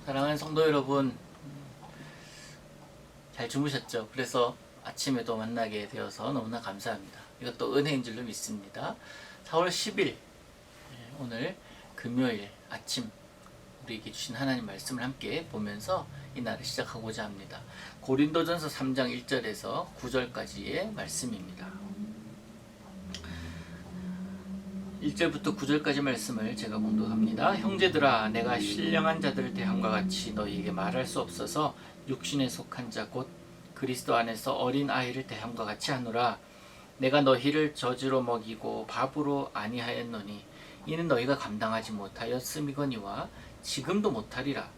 사랑하는 성도 여러분, 잘 주무셨죠? 그래서 아침에 또 만나게 되어서 너무나 감사합니다. 이것도 은혜인 줄로 믿습니다. 4월 10일 오늘 금요일 아침 우리에게 주신 하나님 말씀을 함께 보면서 이 날을 시작하고자 합니다. 고린도전서 3장 1절에서 9절까지의 말씀입니다. 1절부터 9절까지 말씀을 제가 공독합니다. 형제들아, 내가 신령한 자들을 대함과 같이 너희에게 말할 수 없어서 육신에 속한 자 곧 그리스도 안에서 어린 아이를 대함과 같이 하노라. 내가 너희를 젖으로 먹이고 밥으로 아니하였노니 이는 너희가 감당하지 못하였음이거니와 지금도 못하리라.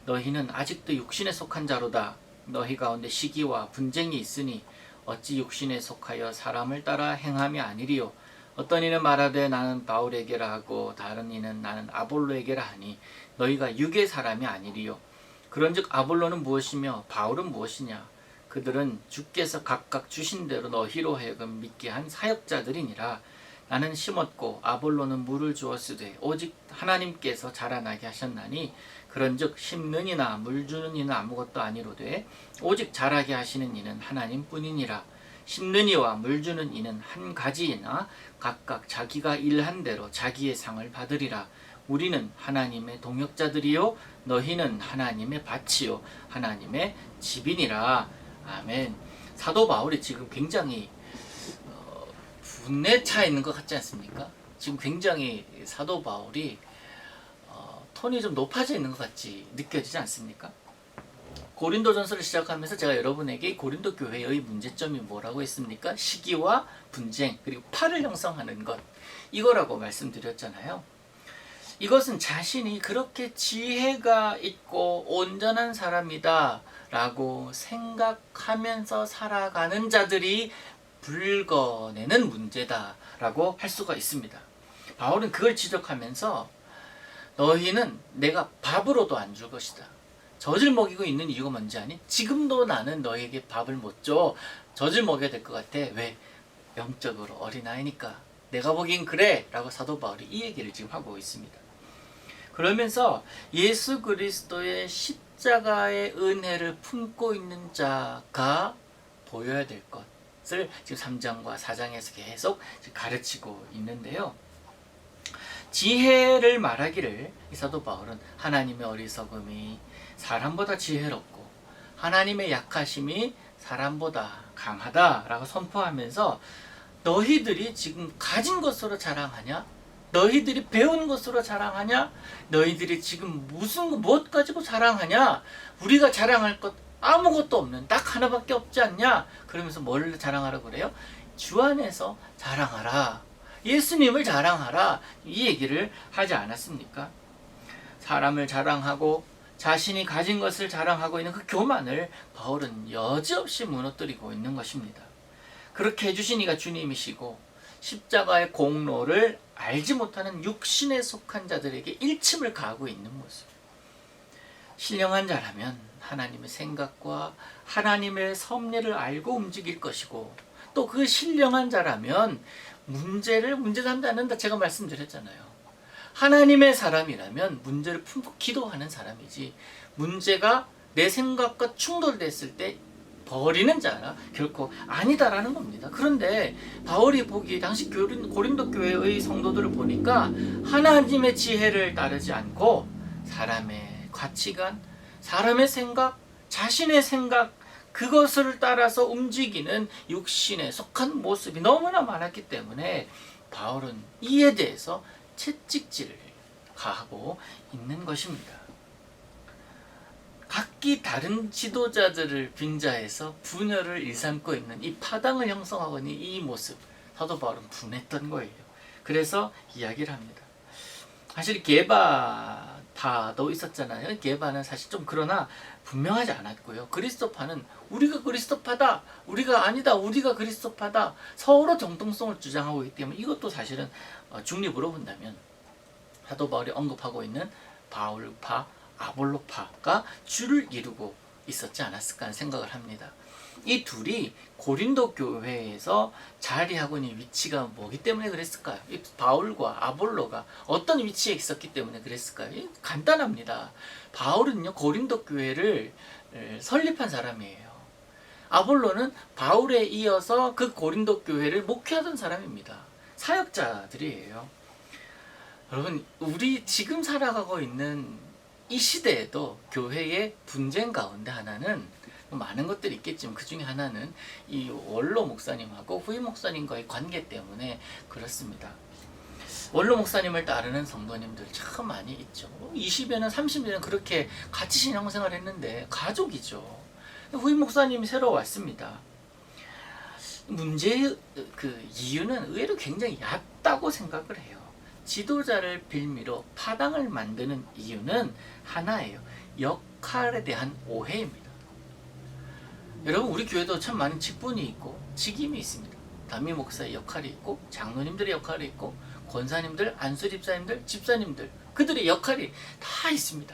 너희는 아직도 육신에 속한 자로다. 너희 가운데 시기와 분쟁이 있으니 어찌 육신에 속하여 사람을 따라 행함이 아니리요. 어떤 이는 말하되 나는 바울에게라 하고 다른 이는 나는 아볼로에게라 하니 너희가 육의 사람이 아니리요. 그런즉 아볼로는 무엇이며 바울은 무엇이냐? 그들은 주께서 각각 주신 대로 너희로 하여금 믿게 한 사역자들이니라. 나는 심었고 아볼로는 물을 주었으되 오직 하나님께서 자라나게 하셨나니 그런즉 심는 이나 물 주는 이는 아무것도 아니로되 오직 자라게 하시는 이는 하나님뿐이니라. 심는 이와 물 주는 이는 한 가지이나 각각 자기가 일한 대로 자기의 상을 받으리라. 우리는 하나님의 동역자들이요 너희는 하나님의 밭이요 하나님의 집이니라. 아멘. 사도 바울이 지금 굉장히 분에 차 있는 것 같지 않습니까? 지금 굉장히 사도 바울이 톤이 좀 높아져 있는 것 같이 느껴지지 않습니까? 고린도전서를 시작하면서 제가 여러분에게 고린도 교회의 문제점이 뭐라고 했습니까? 시기와 분쟁 그리고 팔을 형성하는 것, 이거라고 말씀드렸잖아요. 이것은 자신이 그렇게 지혜가 있고 온전한 사람이다 라고 생각하면서 살아가는 자들이 불거내는 문제다 라고 할 수가 있습니다. 바울은 그걸 지적하면서 너희는 내가 밥으로도 안 줄 것이다. 젖을 먹이고 있는 이유가 뭔지 아니? 지금도 나는 너에게 밥을 못 줘. 젖을 먹여야 될 것 같아. 왜? 영적으로 어린아이니까. 내가 보기엔 그래 라고 사도 바울이 이 얘기를 지금 하고 있습니다. 그러면서 예수 그리스도의 십자가의 은혜를 품고 있는 자가 보여야 될 것을 지금 3장과 4장에서 계속 가르치고 있는데요. 지혜를 말하기를 이 사도 바울은 하나님의 어리석음이 사람보다 지혜롭고 하나님의 약하심이 사람보다 강하다라고 선포하면서 너희들이 지금 가진 것으로 자랑하냐? 너희들이 배운 것으로 자랑하냐? 너희들이 지금 무엇 가지고 자랑하냐? 우리가 자랑할 것 아무것도 없는 딱 하나밖에 없지 않냐? 그러면서 뭘 자랑하라고 그래요? 주 안에서 자랑하라. 예수님을 자랑하라. 이 얘기를 하지 않았습니까? 사람을 자랑하고 자신이 가진 것을 자랑하고 있는 그 교만을 바울은 여지없이 무너뜨리고 있는 것입니다. 그렇게 해주신 이가 주님이시고 십자가의 공로를 알지 못하는 육신에 속한 자들에게 일침을 가하고 있는 모습. 신령한 자라면 하나님의 생각과 하나님의 섭리를 알고 움직일 것이고 또 그 신령한 자라면 문제 삼지 않는다 제가 말씀드렸잖아요. 하나님의 사람이라면 문제를 품고 기도하는 사람이지 문제가 내 생각과 충돌됐을 때 버리는 자라 결코 아니다라는 겁니다. 그런데 바울이 보기 당시 고린도 교회의 성도들을 보니까 하나님의 지혜를 따르지 않고 사람의 가치관, 사람의 생각, 자신의 생각 그것을 따라서 움직이는 육신에 속한 모습이 너무나 많았기 때문에 바울은 이에 대해서 채찍질을 가하고 있는 것입니다. 각기 다른 지도자들을 빙자해서 분열을 일삼고 있는 이 파당을 형성하고 있는 이 모습, 사도 바울은 분했던 거예요. 그래서 이야기를 합니다. 사실 게바파도 있었잖아요. 게바는 사실 좀 그러나 분명하지 않았고요. 그리스도파는 우리가 그리스도파다, 우리가 아니다, 우리가 그리스도파다 서로 정통성을 주장하고 있기 때문에 이것도 사실은 중립으로 본다면 사도 바울이 언급하고 있는 바울파, 아볼로파가 주를 이루고 있었지 않았을까 하는 생각을 합니다. 이 둘이 고린도 교회에서 자리하고 있는 위치가 뭐기 때문에 그랬을까요? 이 바울과 아볼로가 어떤 위치에 있었기 때문에 그랬을까요? 간단합니다. 바울은요, 고린도 교회를 설립한 사람이에요. 아볼로는 바울에 이어서 그 고린도 교회를 목회하던 사람입니다. 사역자들이에요. 여러분, 우리 지금 살아가고 있는 이 시대에도 교회의 분쟁 가운데 하나는, 많은 것들이 있겠지만 그 중에 하나는 이 원로 목사님하고 후임 목사님과의 관계 때문에 그렇습니다. 원로 목사님을 따르는 성도님들 참 많이 있죠. 20여 년, 30여 년 그렇게 같이 신앙생활 했는데 가족이죠. 후임 목사님이 새로 왔습니다. 문제의 그 이유는 의외로 굉장히 얕다고 생각을 해요. 지도자를 빌미로 파당을 만드는 이유는 하나예요. 역할에 대한 오해입니다. 여러분, 우리 교회도 참 많은 직분이 있고 직임이 있습니다. 담임 목사의 역할이 있고 장로님들의 역할이 있고 권사님들, 안수집사님들, 집사님들, 그들의 역할이 다 있습니다.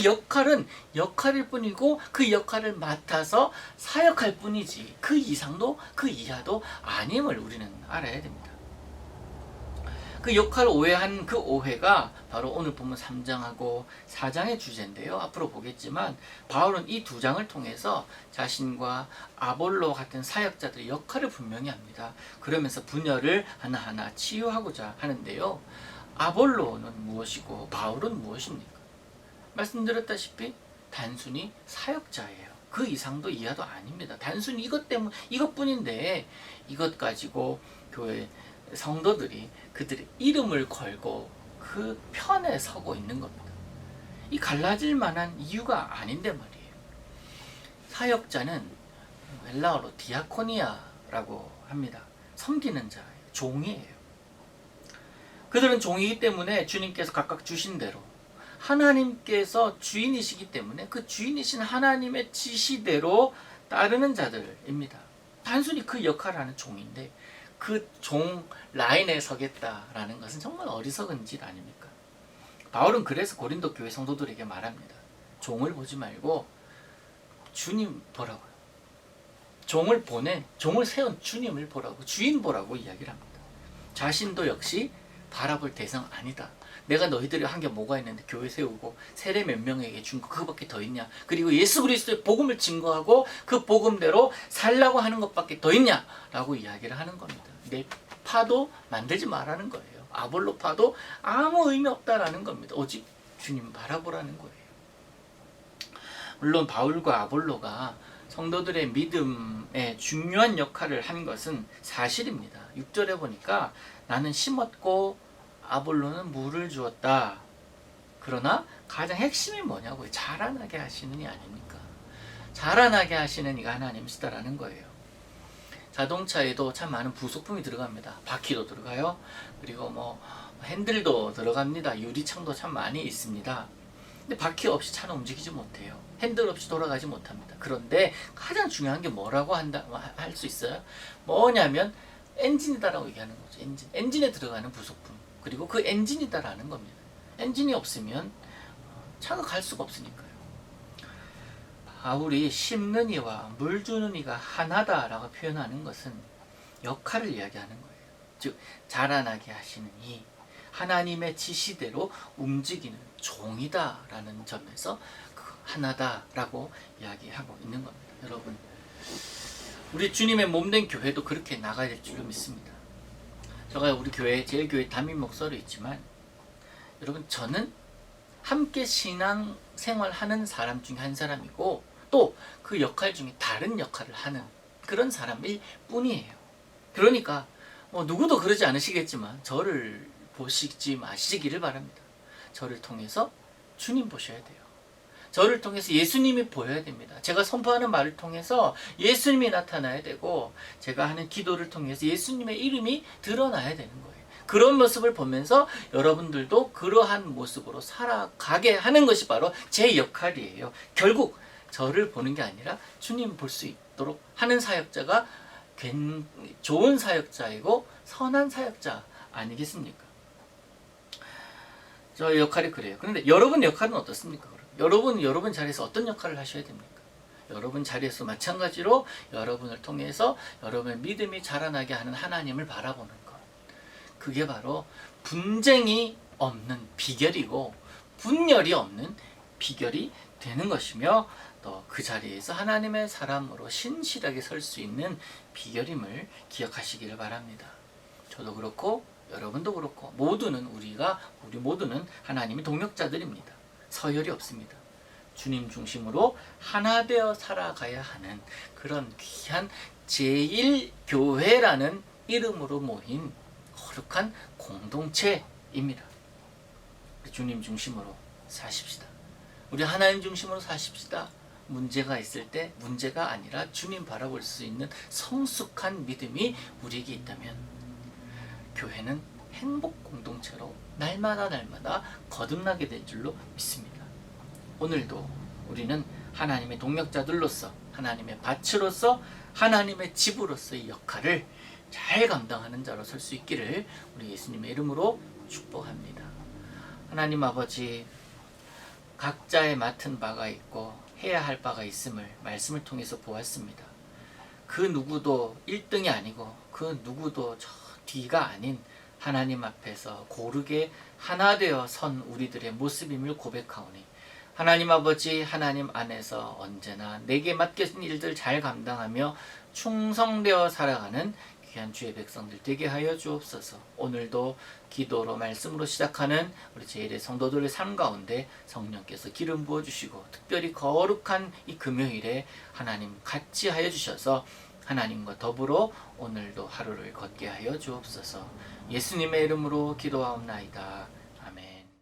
역할은 역할일 뿐이고 그 역할을 맡아서 사역할 뿐이지 그 이상도 그 이하도 아님을 우리는 알아야 됩니다. 그 역할을 오해한 그 오해가 바로 오늘 본문 3장하고 4장의 주제인데요. 앞으로 보겠지만 바울은 이 두 장을 통해서 자신과 아볼로 같은 사역자들의 역할을 분명히 합니다. 그러면서 분열을 하나하나 치유하고자 하는데요. 아볼로는 무엇이고 바울은 무엇입니까? 말씀드렸다시피 단순히 사역자예요. 그 이상도 이하도 아닙니다. 단순히 이것뿐인데 이것 가지고 교회 성도들이 그들의 이름을 걸고 그 편에 서고 있는 겁니다. 이 갈라질 만한 이유가 아닌데 말이에요. 사역자는 헬라어로 디아코니아라고 합니다. 섬기는 자예요. 종이에요. 그들은 종이기 때문에 주님께서 각각 주신 대로 하나님께서 주인이시기 때문에 그 주인이신 하나님의 지시대로 따르는 자들입니다. 단순히 그 역할을 하는 종인데 그 종 라인에 서겠다라는 것은 정말 어리석은 짓 아닙니까? 바울은 그래서 고린도 교회 성도들에게 말합니다. 종을 보지 말고 주님 보라고요. 종을 세운 주님을 보라고, 주인 보라고 이야기를 합니다. 자신도 역시 바라볼 대상 아니다. 내가 너희들이 한 게 뭐가 있는데 교회 세우고 세례 몇 명에게 준 거 그거밖에 더 있냐? 그리고 예수 그리스도의 복음을 증거하고 그 복음대로 살라고 하는 것밖에 더 있냐? 라고 이야기를 하는 겁니다. 내 파도 만들지 말라는 거예요. 아볼로 파도 아무 의미 없다라는 겁니다. 오직 주님 바라보라는 거예요. 물론 바울과 아볼로가 성도들의 믿음에 중요한 역할을 한 것은 사실입니다. 6절에 보니까 나는 심었고 아볼로는 물을 주었다. 그러나 가장 핵심이 뭐냐고요? 자라나게 하시는 이 아닙니까? 자라나게 하시는 이가 하나님이시다라는 거예요. 자동차에도 참 많은 부속품이 들어갑니다. 바퀴도 들어가요. 그리고 뭐 핸들도 들어갑니다. 유리창도 참 많이 있습니다. 근데 바퀴 없이 차는 움직이지 못해요. 핸들 없이 돌아가지 못합니다. 그런데 가장 중요한 게 뭐라고 할 수 있어요? 뭐냐면 엔진이다라고 얘기하는 거죠. 엔진에 들어가는 부속품. 그리고 그 엔진이다라는 겁니다. 엔진이 없으면 차가 갈 수가 없으니까요. 바울이 심는 이와 물 주는 이가 하나다라고 표현하는 것은 역할을 이야기하는 거예요. 즉 자라나게 하시는 이 하나님의 지시대로 움직이는 종이다라는 점에서 그 하나다라고 이야기하고 있는 겁니다. 여러분, 우리 주님의 몸된 교회도 그렇게 나가야 될 줄로 믿습니다. 제가 우리 교회, 제 교회 담임 목사로 있지만 여러분, 저는 함께 신앙생활하는 사람 중에 한 사람이고 또 그 역할 중에 다른 역할을 하는 그런 사람일 뿐이에요. 그러니까 누구도 그러지 않으시겠지만 저를 보시지 마시기를 바랍니다. 저를 통해서 주님 보셔야 돼요. 저를 통해서 예수님이 보여야 됩니다. 제가 선포하는 말을 통해서 예수님이 나타나야 되고 제가 하는 기도를 통해서 예수님의 이름이 드러나야 되는 거예요. 그런 모습을 보면서 여러분들도 그러한 모습으로 살아가게 하는 것이 바로 제 역할이에요. 결국 저를 보는 게 아니라 주님 볼 수 있도록 하는 사역자가 좋은 사역자이고 선한 사역자 아니겠습니까? 저의 역할이 그래요. 그런데 여러분 역할은 어떻습니까? 여러분 자리에서 어떤 역할을 하셔야 됩니까? 여러분 자리에서 마찬가지로 여러분을 통해서 여러분의 믿음이 자라나게 하는 하나님을 바라보는 것. 그게 바로 분쟁이 없는 비결이고 분열이 없는 비결이 되는 것이며 또 그 자리에서 하나님의 사람으로 신실하게 설 수 있는 비결임을 기억하시기를 바랍니다. 저도 그렇고 여러분도 그렇고 우리 모두는 하나님의 동역자들입니다. 서열이 없습니다. 주님 중심으로 하나 되어 살아가야 하는 그런 귀한 제1교회라는 이름으로 모인 거룩한 공동체입니다. 우리 주님 중심으로 사십시다. 우리 하나님 중심으로 사십시다. 문제가 있을 때 문제가 아니라 주님 바라볼 수 있는 성숙한 믿음이 우리에게 있다면 교회는 행복 공동체로 날마다 거듭나게 될 줄로 믿습니다. 오늘도 우리는 하나님의 동역자들로서 하나님의 밭으로서 하나님의 집으로서의 역할을 잘 감당하는 자로 설 수 있기를 우리 예수님의 이름으로 축복합니다. 하나님 아버지, 각자의 맡은 바가 있고 해야 할 바가 있음을 말씀을 통해서 보았습니다. 그 누구도 1등이 아니고 그 누구도 저 뒤가 아닌 하나님 앞에서 고르게 하나 되어 선 우리들의 모습임을 고백하오니 하나님 아버지, 하나님 안에서 언제나 내게 맡겨진 일들 잘 감당하며 충성되어 살아가는 귀한 주의 백성들 되게 하여 주옵소서. 오늘도 기도로 말씀으로 시작하는 우리 제1의 성도들의 삶 가운데 성령께서 기름 부어주시고 특별히 거룩한 이 금요일에 하나님 같이 하여 주셔서 하나님과 더불어 오늘도 하루를 걷게 하여 주옵소서. 예수님의 이름으로 기도하옵나이다.